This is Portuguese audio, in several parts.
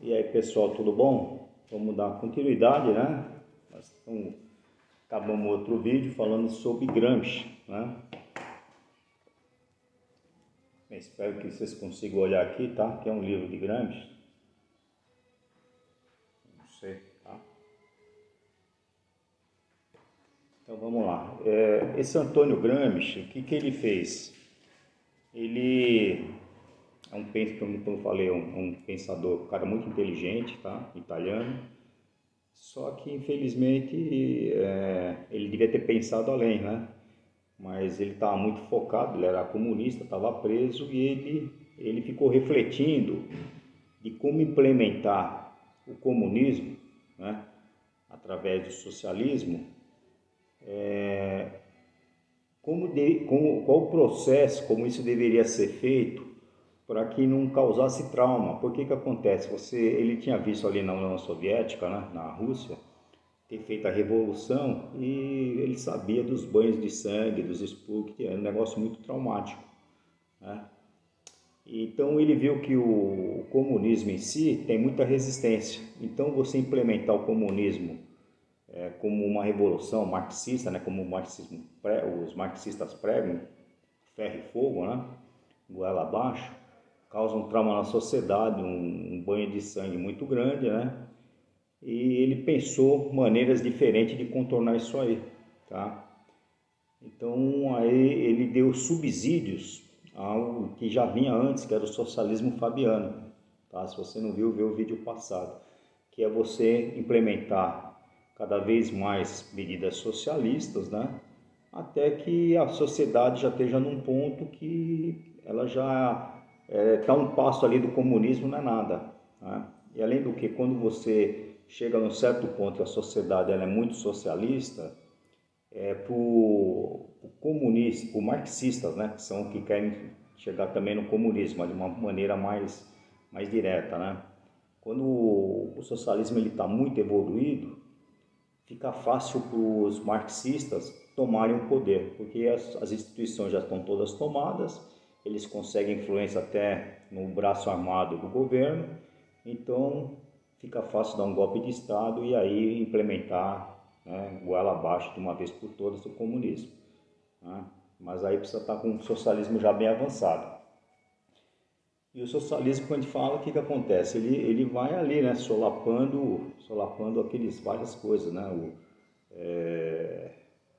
E aí pessoal, tudo bom? Vamos dar continuidade, né? Acabamos outro vídeo falando sobre Gramsci, né? Eu espero que vocês consigam olhar aqui, tá? Que é um livro de Gramsci. Não sei, tá? Então vamos lá. Esse Antônio Gramsci, o que ele fez? Ele é como eu falei, um pensador, um cara muito inteligente, tá? Italiano. Só que infelizmente ele devia ter pensado além, né? Mas ele estava muito focado, ele era comunista, estava preso e ele ficou refletindo de como implementar o comunismo, né? Através do socialismo, qual o processo, como isso deveria ser feito para que não causasse trauma. Por que acontece? Ele tinha visto ali na União Soviética, né, na Rússia, ter feito a revolução e ele sabia dos banhos de sangue, dos expurgos, que era um negócio muito traumático, né? Então ele viu que o comunismo em si tem muita resistência. Então você implementar o comunismo como uma revolução marxista, né, como os marxistas pregam, ferro e fogo, né, goela abaixo, causa um trauma na sociedade, um banho de sangue muito grande, né? E ele pensou maneiras diferentes de contornar isso aí, tá? Então aí ele deu subsídios ao que já vinha antes, que era o socialismo fabiano, tá? Se você não viu, vê o vídeo passado, que é você implementar cada vez mais medidas socialistas, né? Até que a sociedade já esteja num ponto que ela já está um passo ali do comunismo, não é nada, né? E além do que, quando você chega num certo ponto que a sociedade ela é muito socialista, para o comunista, para marxistas, né, que são que querem chegar também no comunismo, mas de uma maneira mais direta, né? Quando o socialismo está muito evoluído, fica fácil para os marxistas tomarem o poder, porque as instituições já estão todas tomadas, eles conseguem influência até no braço armado do governo, então fica fácil dar um golpe de Estado e aí implementar, né, goela abaixo de uma vez por todas o comunismo, né? Mas aí precisa estar com o socialismo já bem avançado. E o socialismo, quando a gente fala, o que acontece? Ele vai ali, né, solapando várias coisas, né?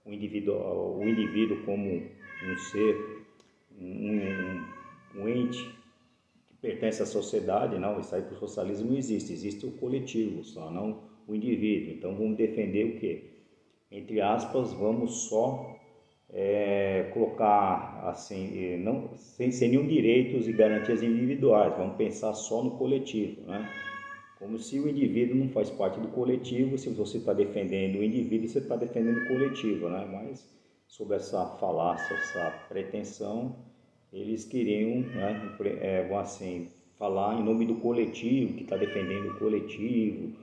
O indivíduo como um ser, um ente que pertence à sociedade. Não, isso aí para o socialismo não existe o coletivo só, não o indivíduo. Então vamos defender o quê? Entre aspas, vamos só colocar assim, não, sem nenhum direitos e garantias individuais, vamos pensar só no coletivo, né? Como se o indivíduo não faz parte do coletivo. Se você está defendendo o indivíduo, você está defendendo o coletivo, né? Mas sobre essa falácia, essa pretensão, eles queriam, né, assim, falar em nome do coletivo, que está defendendo o coletivo,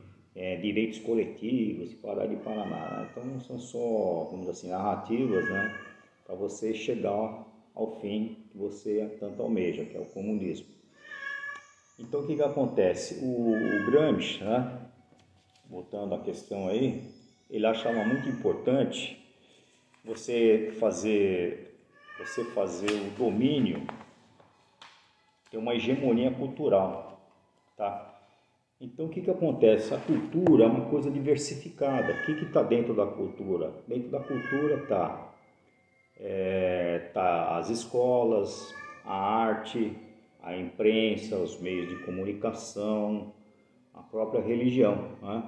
direitos coletivos e parar de Paraná. Então são só, vamos dizer assim, narrativas, né, para você chegar ao fim que você tanto almeja, que é o comunismo. Então o que acontece? O Gramsci, né, voltando à questão aí, ele achava muito importante você fazer o domínio, ter uma hegemonia cultural, tá? Então o que acontece? A cultura é uma coisa diversificada. O que está dentro da cultura? Dentro da cultura tá as escolas, a arte, a imprensa, os meios de comunicação, a própria religião, né?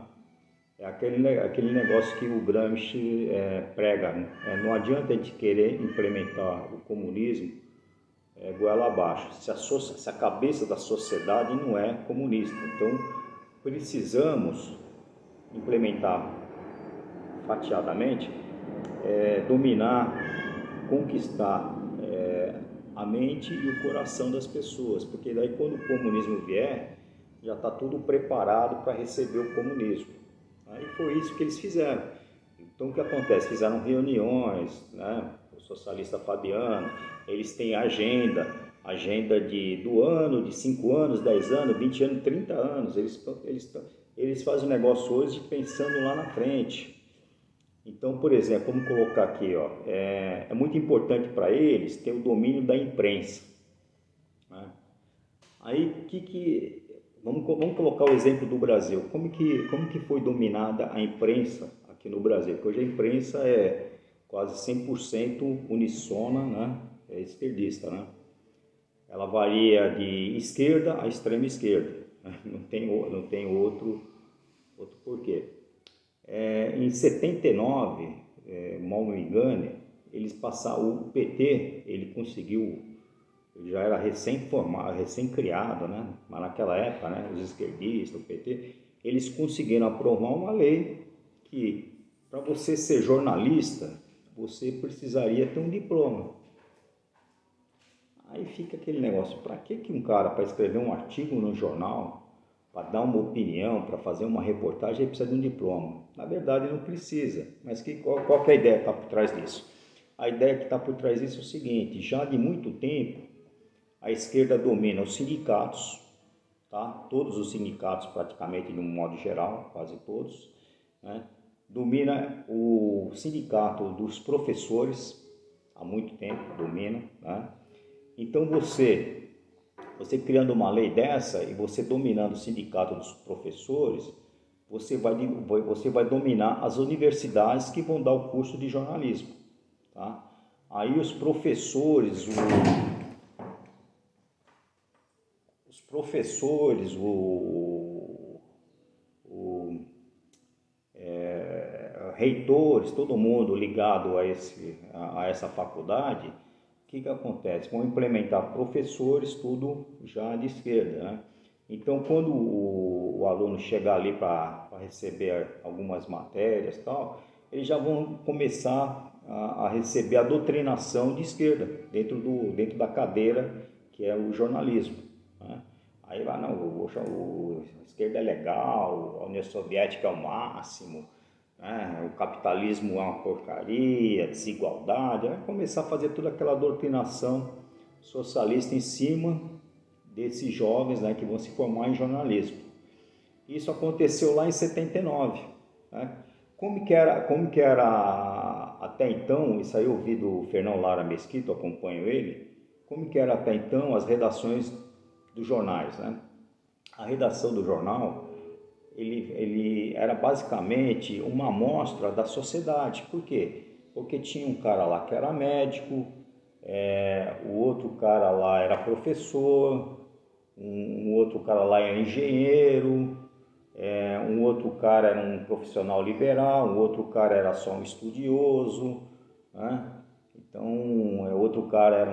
É aquele negócio que o Gramsci prega, né? Não adianta a gente querer implementar o comunismo goela abaixo, se a cabeça da sociedade não é comunista. Então precisamos implementar fatiadamente, dominar, conquistar a mente e o coração das pessoas, porque daí quando o comunismo vier, já está tudo preparado para receber o comunismo. Aí foi isso que eles fizeram. Então o que acontece? Fizeram reuniões, né? O socialista Fabiano, eles têm agenda, agenda do ano, de 5 anos, 10 anos, 20 anos, 30 anos. Eles fazem o negócio hoje pensando lá na frente. Então, por exemplo, vamos colocar aqui, ó, é muito importante para eles ter o domínio da imprensa, né? Aí, vamos colocar o exemplo do Brasil. Como que foi dominada a imprensa aqui no Brasil? Porque hoje a imprensa é quase 100% unissona, né? É esquerdista, né? Ela varia de esquerda a extrema esquerda, né? Não tem outro porquê. Em 79, mal me engane, eles passaram, o PT, ele conseguiu, já era recém-formado, recém-criado, né? Mas naquela época, né, os esquerdistas, o PT, eles conseguiram aprovar uma lei que, para você ser jornalista, você precisaria ter um diploma. Aí fica aquele negócio, para que um cara, para escrever um artigo no jornal, para dar uma opinião, para fazer uma reportagem, ele precisa de um diploma? Na verdade, não precisa. Mas qual que é a ideia que está por trás disso? A ideia que está por trás disso é o seguinte: já de muito tempo, a esquerda domina os sindicatos, tá? Todos os sindicatos praticamente, de um modo geral, quase todos, né? Domina o sindicato dos professores, há muito tempo domina, né? Então você criando uma lei dessa e você dominando o sindicato dos professores, você vai dominar as universidades que vão dar o curso de jornalismo, tá? Aí os professores, reitores, todo mundo ligado a essa faculdade, o que acontece? Vão implementar professores, tudo já de esquerda, né? Então, quando o aluno chegar ali para receber algumas matérias e tal, eles já vão começar a receber a doutrinação de esquerda dentro da cadeira que é o jornalismo, né? Aí vai, não, a esquerda é legal, a União Soviética é o máximo, né? O capitalismo é uma porcaria, desigualdade. Vai começar a fazer toda aquela doutrinação socialista em cima desses jovens, né, que vão se formar em jornalismo. Isso aconteceu lá em 79, né? Como que era até então, isso aí eu ouvi do Fernão Lara Mesquita, eu acompanho ele, como que era até então as redações dos jornais, né? A redação do jornal, ele era basicamente uma amostra da sociedade. Por quê? Porque tinha um cara lá que era médico, o outro cara lá era professor, um outro cara lá era engenheiro, um outro cara era um profissional liberal, um outro cara era só um estudioso, né? Então, outro cara era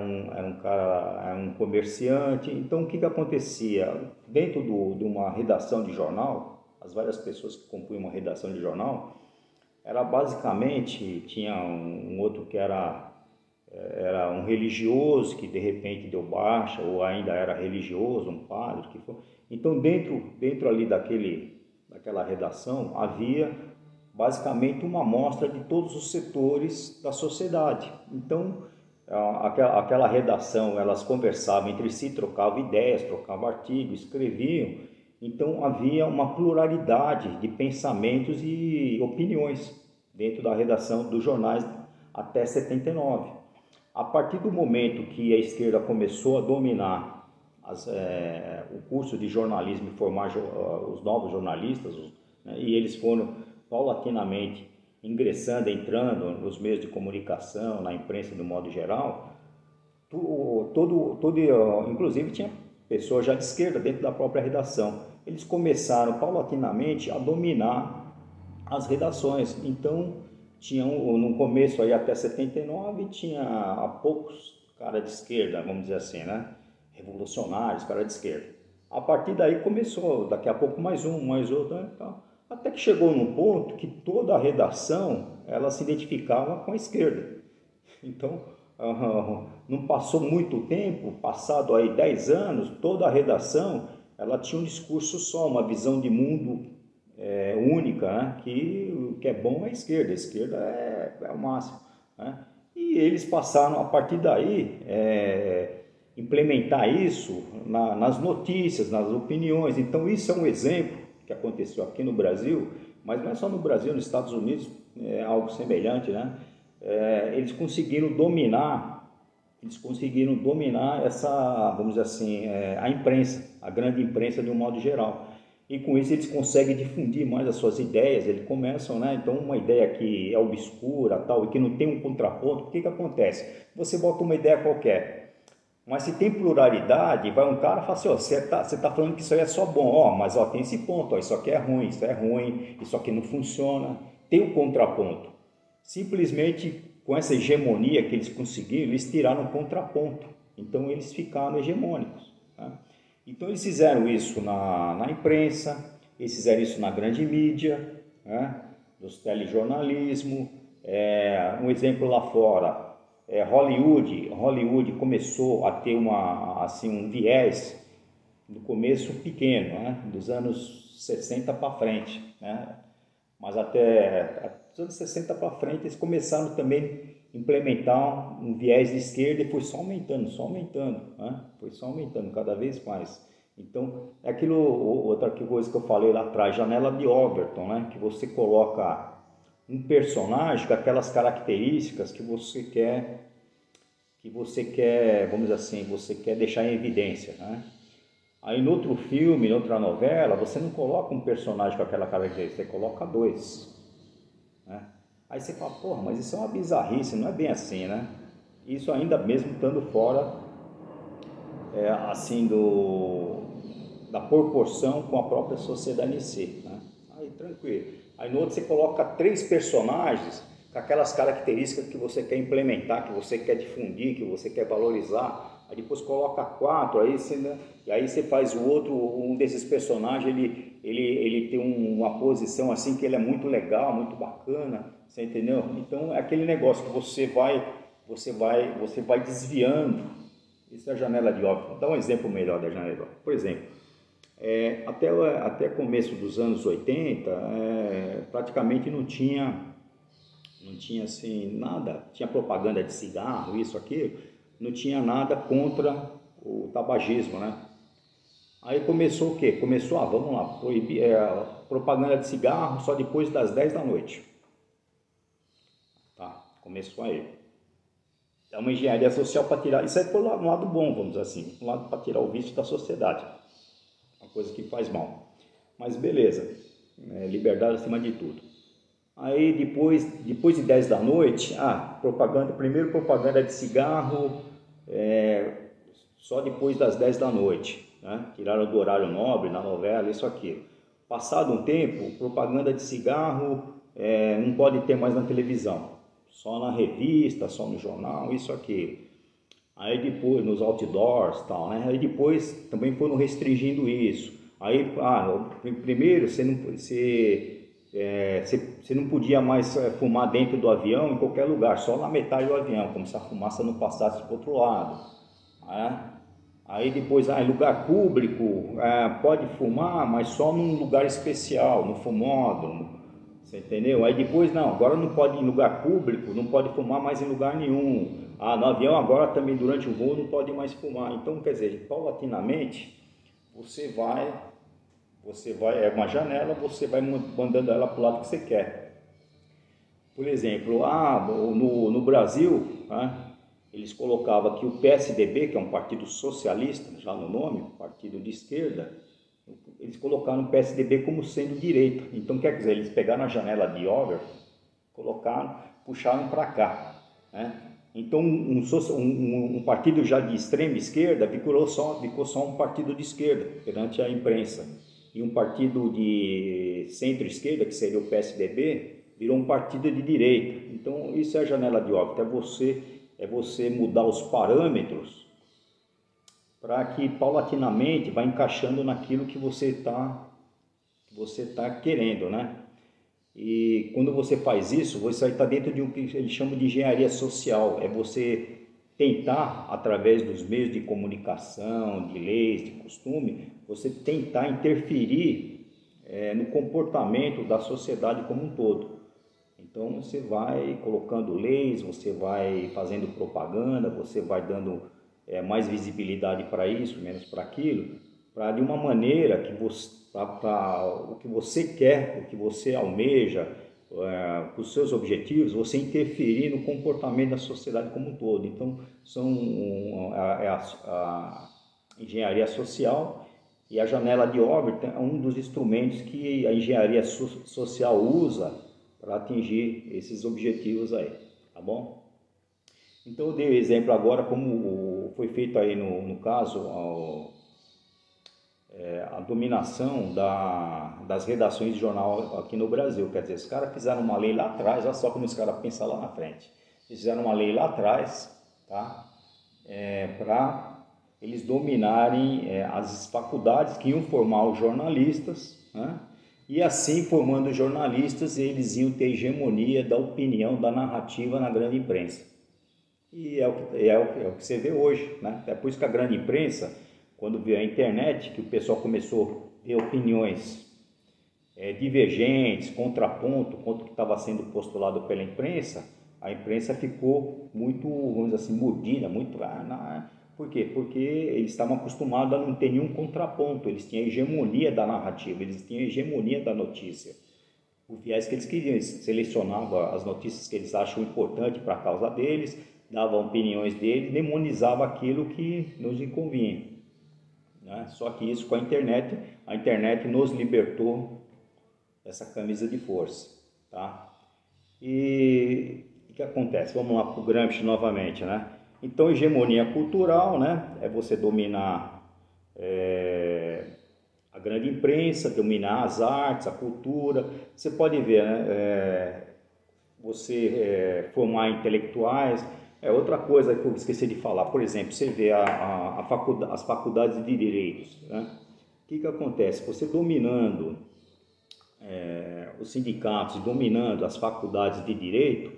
um comerciante. Então, o que acontecia? Dentro de uma redação de jornal, as várias pessoas que compunham uma redação de jornal, era basicamente, tinha um outro que era um religioso que de repente deu baixa, ou ainda era religioso, um padre, que for. Então, dentro ali daquela redação, havia basicamente uma amostra de todos os setores da sociedade. Então, aquela redação, elas conversavam entre si, trocavam ideias, trocavam artigos, escreviam. Então, havia uma pluralidade de pensamentos e opiniões dentro da redação dos jornais até 79. A partir do momento que a esquerda começou a dominar o curso de jornalismo e formar os novos jornalistas, né, e eles foram paulatinamente entrando nos meios de comunicação, na imprensa do modo geral, inclusive tinha pessoas já de esquerda dentro da própria redação. Eles começaram paulatinamente a dominar as redações. Então, no começo aí até 79, tinha há poucos caras de esquerda, vamos dizer assim, né? Revolucionários, caras de esquerda. A partir daí começou, daqui a pouco mais um, mais outro, né? Até que chegou num ponto que toda a redação, ela se identificava com a esquerda. Então, não passou muito tempo, passado aí 10 anos, toda a redação, ela tinha um discurso só, uma visão de mundo única, né? Que o que é bom é a esquerda é o máximo, né? E eles passaram, a partir daí, implementar isso nas notícias, nas opiniões. Então isso é um exemplo que aconteceu aqui no Brasil, mas não é só no Brasil, nos Estados Unidos é algo semelhante, né? Eles conseguiram dominar essa, vamos dizer assim, a imprensa, a grande imprensa de um modo geral. E com isso eles conseguem difundir mais as suas ideias, eles começam, né? Então uma ideia que é obscura, tal, e que não tem um contraponto, o que acontece? Você bota uma ideia qualquer, mas se tem pluralidade, vai um cara e fala assim, ó, você tá falando que isso aí é só bom, ó, mas ó, tem esse ponto, ó, isso aqui é ruim, isso aqui não funciona, tem um contraponto. Simplesmente com essa hegemonia que eles conseguiram, eles tiraram o contraponto, então eles ficaram hegemônicos, tá? Então eles fizeram isso na imprensa, eles fizeram isso na grande mídia, né? Dos telejornalismo, um exemplo lá fora, Hollywood começou a ter um viés no começo pequeno, né? Dos anos 60 para frente, né? Mas até os anos 60 para frente eles começaram também a implementar um viés de esquerda e foi só aumentando, né? Foi só aumentando cada vez mais. Então, é outra coisa que eu falei lá atrás, janela de Overton, né? Que você coloca um personagem com aquelas características que você quer, vamos dizer assim, você quer deixar em evidência, né? Aí no outro filme, em outra novela, você não coloca um personagem com aquela característica, você coloca dois, né? Aí você fala, porra, mas isso é uma bizarrice, não é bem assim, né? Isso ainda mesmo estando fora, assim, da proporção com a própria sociedade em si, né? Aí tranquilo. Aí no outro você coloca 3 personagens com aquelas características que você quer implementar, que você quer difundir, que você quer valorizar. Aí depois coloca 4, e aí você faz um desses personagens, ele tem uma posição assim que ele é muito legal, muito bacana, você entendeu? Então é aquele negócio que você vai desviando. Isso é a janela de Overton. Vou dar um exemplo melhor da janela de Overton. Por exemplo, até começo dos anos 80, praticamente não tinha assim nada, tinha propaganda de cigarro, isso, aquilo, não tinha nada contra o tabagismo, né? Aí começou o quê? Vamos lá, proibir propaganda de cigarro só depois das 10 da noite. Tá, começou aí. É uma engenharia social para tirar, isso é por um lado bom, vamos dizer assim, um lado para tirar o vício da sociedade, uma coisa que faz mal. Mas beleza, liberdade acima de tudo. Aí depois de 10 da noite, primeiro propaganda de cigarro, só depois das 10 da noite, né? Tiraram do horário nobre na novela, isso, aquilo. Passado um tempo, propaganda de cigarro não pode ter mais na televisão, só na revista, só no jornal, isso, aquilo. Aí depois nos outdoors, tal, né? Aí depois também foram restringindo isso. Aí, primeiro você não podia mais fumar dentro do avião, em qualquer lugar, só na metade do avião, como se a fumaça não passasse para o outro lado, né? Aí depois, em lugar público, pode fumar, mas só num lugar especial, no fumódromo, você entendeu? Aí depois, não, agora não pode em lugar público, não pode fumar mais em lugar nenhum. No avião agora também durante o voo não pode mais fumar. Então, quer dizer, paulatinamente, você vai, uma janela, você vai mandando ela para o lado que você quer. Por exemplo, no Brasil, eles colocavam que o PSDB, que é um partido socialista, já no nome, partido de esquerda, eles colocaram o PSDB como sendo direita. Então, quer dizer, eles pegaram a janela de Overton, puxaram para cá, né? Então, um partido já de extrema esquerda ficou só um partido de esquerda perante a imprensa. E um partido de centro-esquerda, que seria o PSDB, virou um partido de direita. Então, isso é a janela de Overton, é você mudar os parâmetros para que paulatinamente vá encaixando naquilo que você está querendo, né? E quando você faz isso, você está dentro de um que eles chamam de engenharia social. É você tentar, através dos meios de comunicação, de leis, de costume, você tentar interferir no comportamento da sociedade como um todo. Então você vai colocando leis, você vai fazendo propaganda, você vai dando mais visibilidade para isso, menos para aquilo, para de uma maneira que o que você quer, o que você almeja, os seus objetivos, você interferir no comportamento da sociedade como um todo. Então, a engenharia social e a janela de órbita é um dos instrumentos que a engenharia social usa para atingir esses objetivos aí, tá bom? Então eu dei o exemplo agora como foi feito aí no caso a dominação das redações de jornal aqui no Brasil. Quer dizer, os caras fizeram uma lei lá atrás, olha só como os caras pensam lá na frente. Eles fizeram uma lei lá atrás, tá? Para eles dominarem as faculdades que iam formar os jornalistas, né? E assim, formando os jornalistas, eles iam ter hegemonia da opinião, da narrativa na grande imprensa. E é o que você vê hoje, né? É por isso que a grande imprensa, quando veio a internet, que o pessoal começou a ver opiniões divergentes, contraponto contra o que estava sendo postulado pela imprensa, a imprensa ficou muito, vamos dizer assim, mordida, muito... Por quê? Porque eles estavam acostumados a não ter nenhum contraponto, eles tinham a hegemonia da narrativa, eles tinham a hegemonia da notícia. O viés que eles queriam, eles selecionavam as notícias que eles acham importante para a causa deles, davam opiniões deles, demonizavam aquilo que nos inconvinha. Né? Só que isso com a internet nos libertou dessa camisa de força. Tá? E o que acontece? Vamos lá para o Gramsci novamente, né? Então, hegemonia cultural, né? É você dominar a grande imprensa, dominar as artes, a cultura. Você pode ver, né? Você formar intelectuais. Outra coisa que eu esqueci de falar, por exemplo, você vê as faculdades de direitos, né? O que acontece? Você dominando os sindicatos, dominando as faculdades de direito,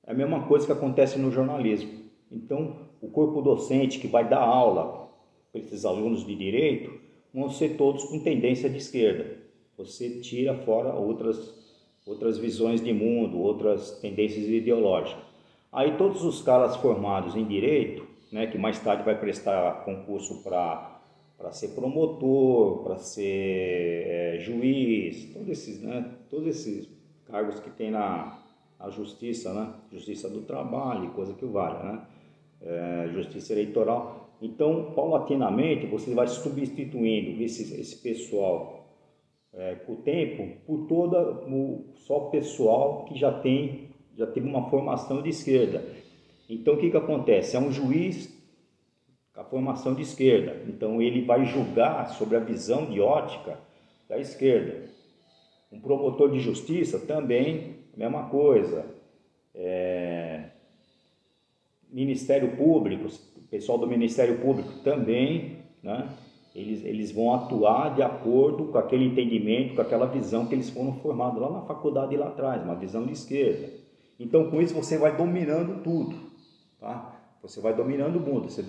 é a mesma coisa que acontece no jornalismo. Então, o corpo docente que vai dar aula para esses alunos de direito vão ser todos com tendência de esquerda. Você tira fora outras visões de mundo, outras tendências ideológicas. Aí todos os caras formados em direito, né, que mais tarde vai prestar concurso para ser promotor, para ser juiz, todos esses cargos que tem na justiça, né? Justiça do trabalho, coisa que vale, né? Justiça eleitoral. Então, paulatinamente, você vai substituindo esse pessoal com o tempo por só o pessoal que já teve uma formação de esquerda. Então, o que acontece? É um juiz com a formação de esquerda. Então, ele vai julgar sobre a visão de ótica da esquerda. Um promotor de justiça também, a mesma coisa. Ministério Público, o pessoal do Ministério Público também, né? Eles vão atuar de acordo com aquele entendimento, com aquela visão que eles foram formados lá na faculdade lá atrás, uma visão de esquerda. Então, com isso, você vai dominando tudo, tá? Você vai dominando o mundo, você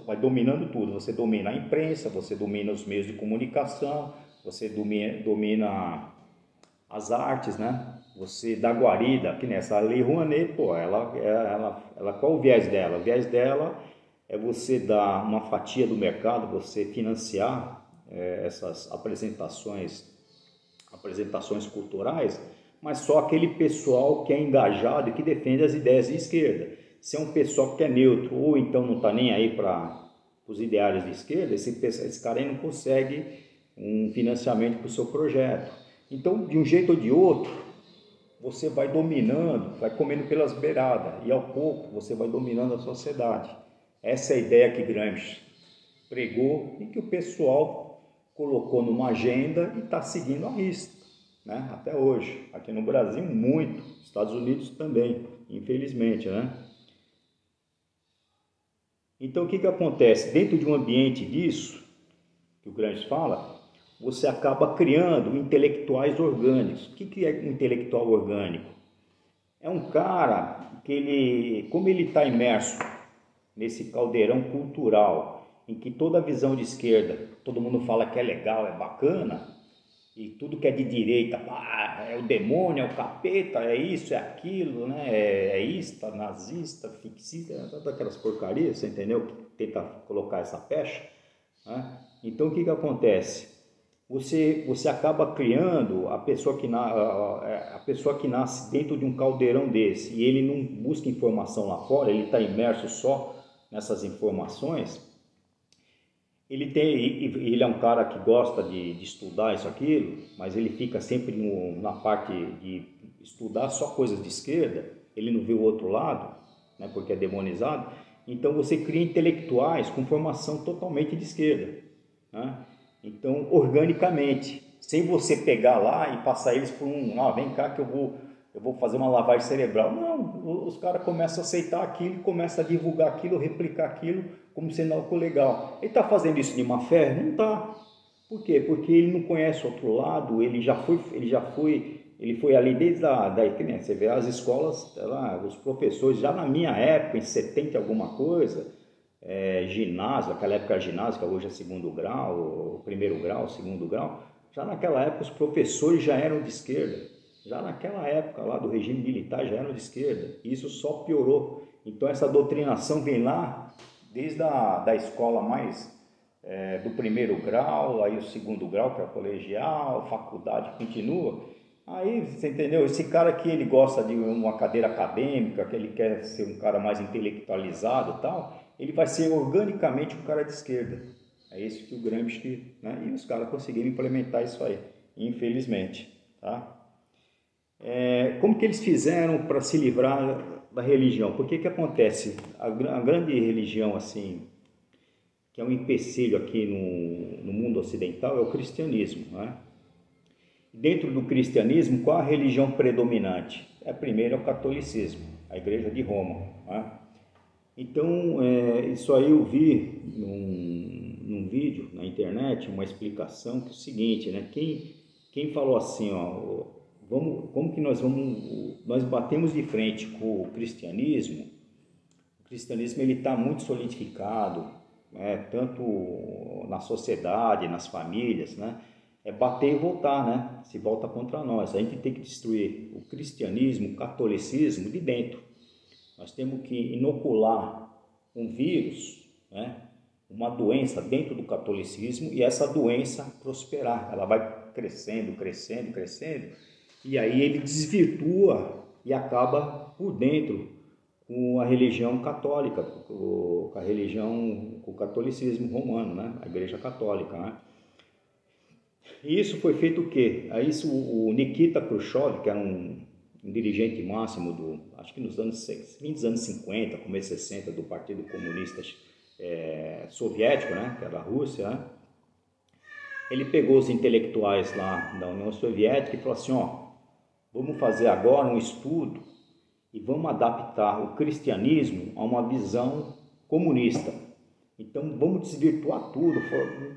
vai dominando tudo. Você domina a imprensa, você domina os meios de comunicação, você domina as artes, né? Você dá guarida, que nessa Lei Rouanet, qual o viés dela? O viés dela é você dar uma fatia do mercado, você financiar essas apresentações culturais, mas só aquele pessoal que é engajado e que defende as ideias de esquerda. Se é um pessoal que é neutro ou então não está nem aí para os ideários de esquerda, esse cara aí não consegue um financiamento para o seu projeto. Então, de um jeito ou de outro, você vai dominando, vai comendo pelas beiradas e ao pouco você vai dominando a sociedade. Essa é a ideia que Gramsci pregou e que o pessoal colocou numa agenda e está seguindo à risca, né? Até hoje. Aqui no Brasil, muito. Estados Unidos também, infelizmente, né? Então, o que acontece? Dentro de um ambiente disso, que o Gramsci fala, você acaba criando intelectuais orgânicos. O que é um intelectual orgânico? É um cara que como ele está imerso nesse caldeirão cultural, em que toda a visão de esquerda, todo mundo fala que é legal, é bacana, e tudo que é de direita, é o demônio, é o capeta, é isso, é aquilo, né? É ista, nazista, fixista, todas aquelas porcarias, você entendeu? Que tenta colocar essa pecha, né? Então o que acontece? Você acaba criando a pessoa que nasce dentro de um caldeirão desse e ele não busca informação lá fora, ele está imerso só nessas informações. Ele é um cara que gosta de estudar isso, aquilo, mas ele fica sempre na parte de estudar só coisas de esquerda, ele não vê o outro lado, né, porque é demonizado. Então você cria intelectuais com formação totalmente de esquerda, né? Então, organicamente, sem você pegar lá e passar eles por vem cá que eu vou fazer uma lavagem cerebral. Não, os caras começam a aceitar aquilo, começam a divulgar aquilo, replicar aquilo como sendo algo legal. Ele está fazendo isso de má fé? Não está. Por quê? Porque ele não conhece o outro lado, ele foi ali desde você vê as escolas, os professores, já na minha época, em 70 alguma coisa, ginásio, aquela época era ginásio, que hoje é segundo grau, primeiro grau, segundo grau, já naquela época os professores já eram de esquerda, já naquela época lá do regime militar já eram de esquerda, e isso só piorou. Então essa doutrinação vem lá desde da escola mais do primeiro grau, aí o segundo grau, que é o colegial, faculdade, continua. Aí, você entendeu? Esse cara que ele gosta de uma cadeira acadêmica, que ele quer ser um cara mais intelectualizado e tal, ele vai ser organicamente um cara de esquerda. É isso que o Gramsci, né? E os caras conseguiram implementar isso aí, infelizmente, tá? Como que eles fizeram para se livrar da religião? Porque que acontece? A grande religião, assim, que é um empecilho aqui no mundo ocidental, é o cristianismo, né? Dentro do cristianismo, qual a religião predominante? Primeiro é o catolicismo, a Igreja de Roma, né? Então, isso aí eu vi num vídeo na internet, uma explicação que é o seguinte, né? Quem falou assim, como que nós batemos de frente com o cristianismo ele está muito solidificado, tanto na sociedade, nas famílias, né? Bater e voltar, né? Se volta contra nós. A gente tem que destruir o cristianismo, o catolicismo de dentro. Nós temos que inocular um vírus, né? Uma doença dentro do catolicismo e essa doença prosperar. Ela vai crescendo, crescendo, crescendo e aí ele desvirtua e acaba por dentro com a religião católica, com o catolicismo romano, né? A Igreja Católica, né? E isso foi feito o quê? Aí o Nikita Khrushchev, que era um dirigente máximo acho que nos fim dos anos 50, começo 60, do Partido Comunista Soviético, né, que era a Rússia, né? Ele pegou os intelectuais lá da União Soviética e falou assim, vamos fazer agora um estudo e vamos adaptar o cristianismo a uma visão comunista. Então vamos desvirtuar tudo,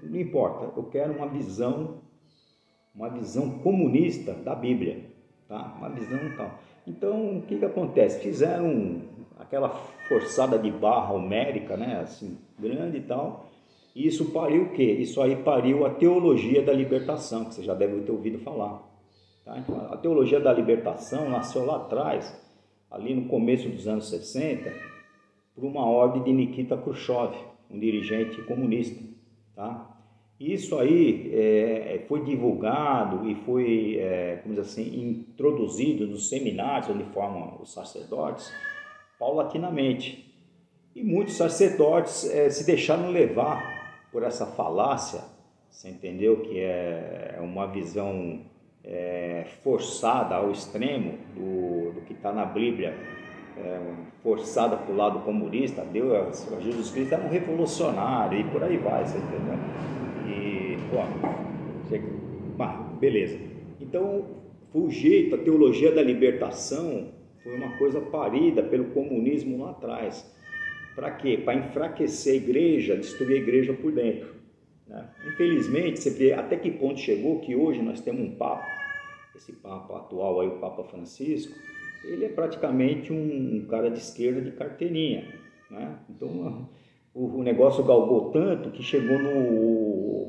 não importa, eu quero uma visão comunista da Bíblia, tá? Uma visão tal. Então o que acontece? Fizeram aquela forçada de barra homérica, né? Assim, grande e tal. E isso pariu o quê? Isso aí pariu a teologia da libertação, que você já deve ter ouvido falar. Tá? Então, a teologia da libertação nasceu lá atrás, ali no começo dos anos 60, por uma ordem de Nikita Khrushchev, um dirigente comunista, tá? Isso aí foi divulgado e foi, como diz assim, introduzido nos seminários onde formam os sacerdotes, paulatinamente. E muitos sacerdotes se deixaram levar por essa falácia, você entendeu? Que é uma visão forçada ao extremo do que está na Bíblia, forçada para o lado comunista. Jesus Cristo era um revolucionário e por aí vai, você entendeu? Beleza. Então, foi o jeito, a teologia da libertação foi uma coisa parida pelo comunismo lá atrás. Para quê? Para enfraquecer a igreja, destruir a igreja por dentro, né? Infelizmente, você vê até que ponto chegou que hoje nós temos um Papa, esse Papa atual aí, o Papa Francisco, ele é praticamente um cara de esquerda de carteirinha, né? Então, o negócio galgou tanto que chegou no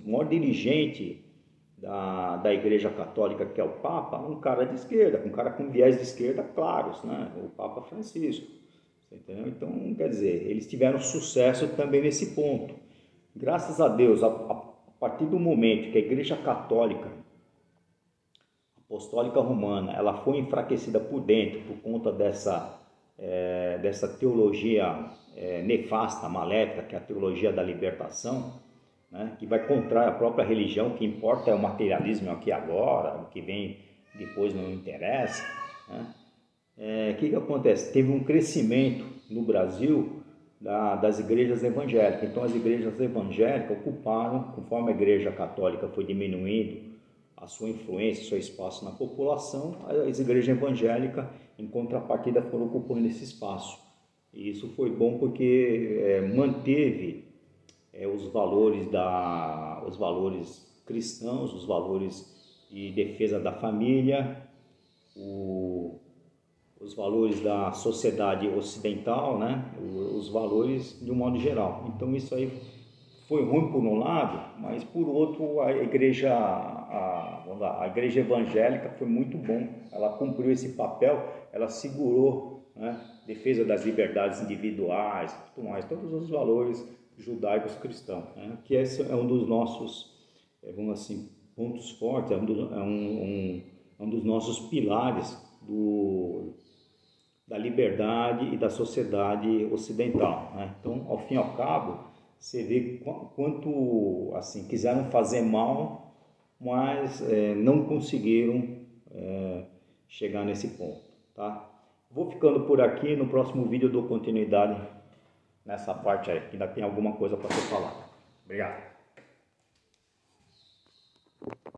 maior dirigente da Igreja Católica, que é o Papa, um cara de esquerda, um cara com viés de esquerda claros, né? O Papa Francisco. Entendeu? Então, quer dizer, eles tiveram sucesso também nesse ponto. Graças a Deus, a partir do momento que a Igreja Católica Apostólica Romana ela foi enfraquecida por dentro por conta dessa teologia nefasta, maléfica, que é a teologia da libertação, né, que vai contra a própria religião, o que importa é o materialismo aqui agora, o que vem depois não interessa, né? Que acontece? Teve um crescimento no Brasil das igrejas evangélicas. Então as igrejas evangélicas ocuparam, conforme a igreja católica foi diminuindo a sua influência, seu espaço na população, as igrejas evangélicas, em contrapartida, foram ocupando esse espaço. E isso foi bom porque manteve os valores cristãos, os valores de defesa da família, os valores da sociedade ocidental, né? Os valores de um modo geral. Então isso aí foi ruim por um lado, mas por outro a igreja evangélica foi muito bom. Ela cumpriu esse papel, ela segurou, né? Defesa das liberdades individuais, tudo mais, todos os valores judaicos cristãos, né? Que esse é um dos nossos, vamos assim, pontos fortes, é um dos nossos pilares da liberdade e da sociedade ocidental, né? Então, ao fim e ao cabo, você vê quanto assim quiseram fazer mal, mas não conseguiram chegar nesse ponto, tá? Vou ficando por aqui. No próximo vídeo eu dou continuidade nessa parte aí, que ainda tem alguma coisa para ser falada. Obrigado.